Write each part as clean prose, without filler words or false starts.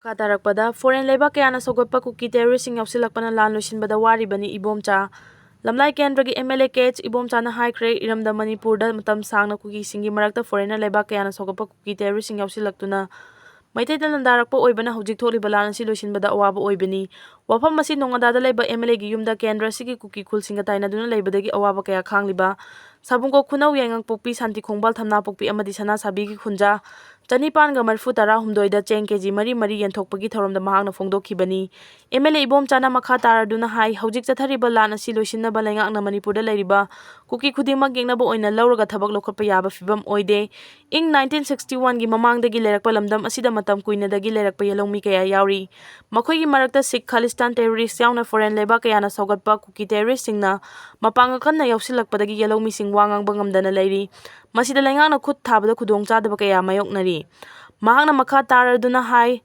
Katarakpada, foreign Leibak Kayana Sougatpa Kuki terroristing Yaosillakpana Lal Loisinbada WARIBANI ibomcha. Lamlai Kendragi MLA KH ibomcha na Fakhre iramda manipurda matam sangna Kuki singi marakta foreign Leibak Kayana Sougatpa Kuki terroristing Yaosillaktuna. Maitai dalandarakpa oibana hujik tholiba lan asi loisinbada awaba oibani. Wafam masi nongadada laiba MLA gi yumda kendra sigi Kuki khulsinga tainaduna laibadagi awaba kaya khangliba. Sabungko khunau yangang pokpi santi khongbal thamna pokpi amadi sana sabigi khunja. Chanipan ga marfu tara humdoida cheng keji mari yenthokpagi thoromda mahangna phongdokhibani. MLA ibom chana makha taraduna hai hujik chathariba lan asi loisinaba laingakna manipurda lairiba Kuki khudimak yengnaba oina lauraga thabak lokhotpa yaba fibam oide. Ing 1961 gi mamangdagi lerakpa lamdam asida matam kuinadagi lerakpa yalongmi kaya yauri. Makhoigi marakta Sikh Khalistan terrorist yauna foreign Leibak Kayana Sougatpa Kuki terrorist singna mapanga kanna Yaosillakpadagi yalongmi sing wangang bangamdana lairi. Masida laingakna khut thabada khudongchadaba kaya mayoknari. Mahangna makha taraduna hai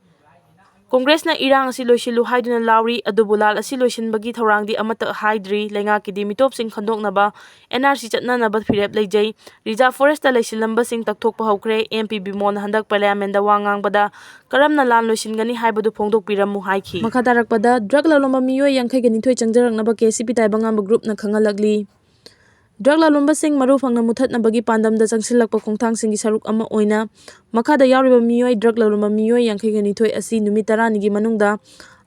Congress na irang asi loisilu haiduna lauri adubulal asi loisinbagi thorangdi amata haidri laingakidi mitop sing khandoknaba NRC chatnanaba phirep leijai Reserve Forest ta leisilamba sing takthokpa hokre MP Bimon handak parliament da wangangbada karamna lan loisingani haibadu phongdokpiramu haiki makatarakpada drug lalomba miyoi 42 changjaraknaba KCP taibangamba group na khangalagli Drug lalomba sing maru phangna muthatna bagi pandam da changsilakpa khongthang singi saruk ama oina makhada yauriba miyoi drug lalomba miyoi 42 asi numit 10 gi manungda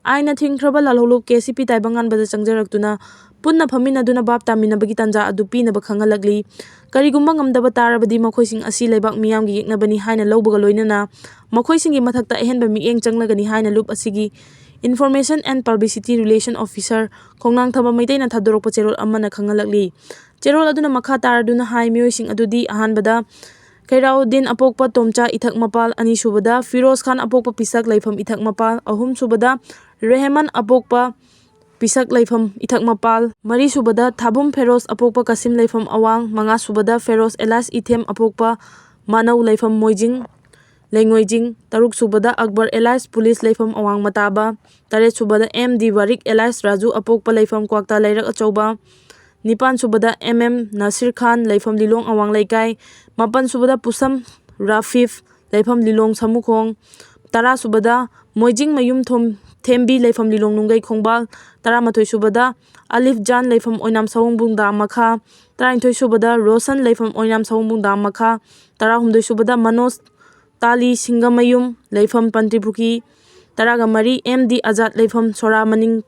aina thingkhraba lalholup KCP taibangan bada changjaraktuna punna phamina duna bab tamina bagi tanja adu pina ba khangalagli karigumba ngamdaba tarabadi makhoising asi leibak miyam gi yeknabani haina lowbaga loinana makhoisingi mathakta ehenba mieng changlagani haina loop asigi Information and Publicity Relation Officer Kongnang Thaba Maitaina Thadorokpa Cherol Amana Khangalagli Cherol aduna makha taraduna hai miyosing adudi ahanbada Kairauddin apokpa Tomcha Ithak Mapal ani subada Firoz Khan apokpa Pisak Laifam Ithak Mapal ahum subada Rehman apokpa Pisak Laifam Ithak Mapal mari subada Thabum Feroz apokpa Kasim Laifam Awang manga subada Feroz Elas Ithem apokpa Manau Laifam Moijing Lengoijing Taruk subada Akbar Elias Police Laifam Awang Mataba Taret subada MD Warik Elias Raju apokpa Laifam Kwakta Lairak Achauba Nipan subada Nasir Khan Laifam Lilong Awang Laikai Mapan subada Pusam Rafif Laifam Lilong Samukhong Tara subada Moijing Mayum Thembi Laifam Lilong Nungai Khongbal Tara Mathoi subada Alif Jan Laifam Oinam Sawungbung Da Makha Tara Inthoi subada Rosan Laifam Oinam Sawungbung Da Makha Tara Humdoi subada Manos Tali Singamayum Laifam Pantripuki Taraga Mari MD Azad Laifam Sora Maning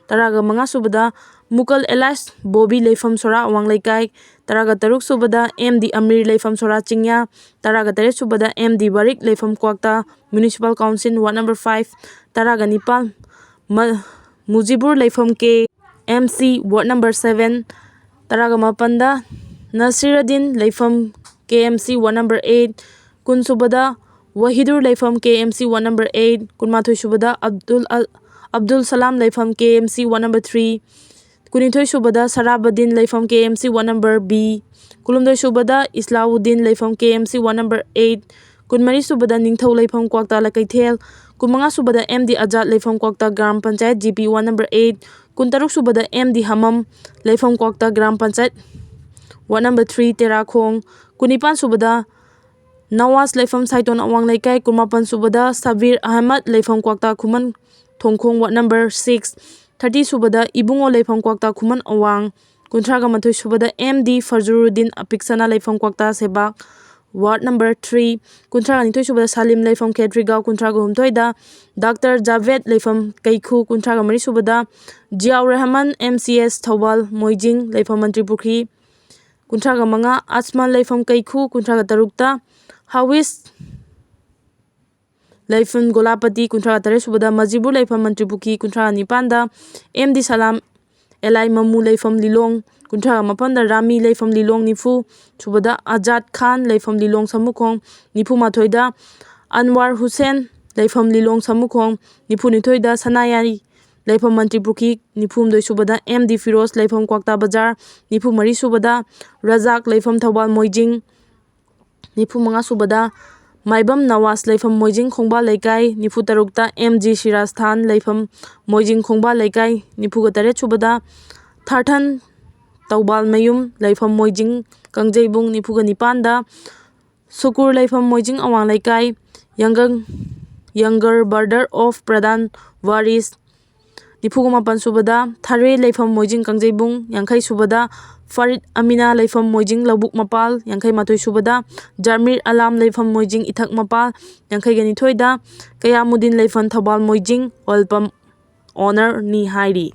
Taraga Manga subada Mukal Elias Bobby Laifam Sora Awang Laikai Taraga Taruk subada MD Amir Laifam Sora Chingya Taraga Taret subada MD Warik Laifam Kwakta Municipal Council Ward number 5 Taraga Nipal Mujibur Laifam K MC Ward number 7 Taraga Mapanda Nasiruddin Laifam KMC Ward number 8 Kun subada Wahidur Laifam KMC Ward number 8 Kunmathoi subada Abdul Salam Laifam KMC Ward number 3 Kunithoi subada Sarabadin Laifam KMC Ward number B Kulumdoi subada Islauddin Laifam KMC Ward number 8 Kunmari subada Ningthau Laifam Kwakta Lakaithel Kunmanga subada MD Azad Laifam Kwakta Gram Panchayat GP Ward number 8 Kuntaruk subada MD Hamam Laifam Kwakta Gram Panchayat Ward number 3 Terakhong Kunipan subada Nawaz Laifam Saiton Awang Laikai Kumapan subada Sabir Ahmad Laifam Kwakta Kuman Thongkhong Ward number 6 30 subada Ibungo Laifam Kwakta Kuman Awang Kuntraga Mathoi subada MD Fajruddin Apiksana Laifam Kwakta Sabak Ward number 3 Kuntraga Nithoi subada Salim Laifam Kedrigao Kuntraga Humtoida Dr. Javed Laifam Kaikhu Kuntraga Mari subada Jiaur Rahman MCS Thawal Moijing Laifam Mantripukhi Kuntraga Manga Asman Laifam Kaikhu Kuntraga Tarukta Hawis Laifam Golapati Kuntraga Taret subada Majibur Laifam Mantripuki Kuntraga Nipanda MD Salam Elai Mamu Laifam Lilong Kuntraga Mapanda Rami Laifam Lilong Nifu subada Azad Khan Laifam Lilong Samukhong Nifu Mathoida Anwar Hussain Laifam Lilong Samukhong Nifu Nithoida Sanayari Laifam Mantripuki Nifu Mdoi subada MD Firoz Laifam Kwakta Bazar Nifu Mari subada Razak Laifam Thawal Moijing Nifu Manga subada Maibam Nawaz Laifam Moijing Khongbal Laikai Nifu Tarukta MG Shiraz Than Laifam Moijing Khongbal Laikai Nifu Taret subada Tharthan Taubal Mayum Laifam Moijing Kangjaibung Nifu Nipanda Sukur Laifam Moijing Awang Laikai Yangang younger brother of Pradhan Waris 98 subada Thare Leifam Moijing Kangjebung 50 subada Farid Amina Leifam Moijing Laubuk Mapal 52 subada Jarmir Alam Leifam Moijing Ithak Mapal 52 da Kayamudin Leifam Thabal Moijing Olpam honor ni hairi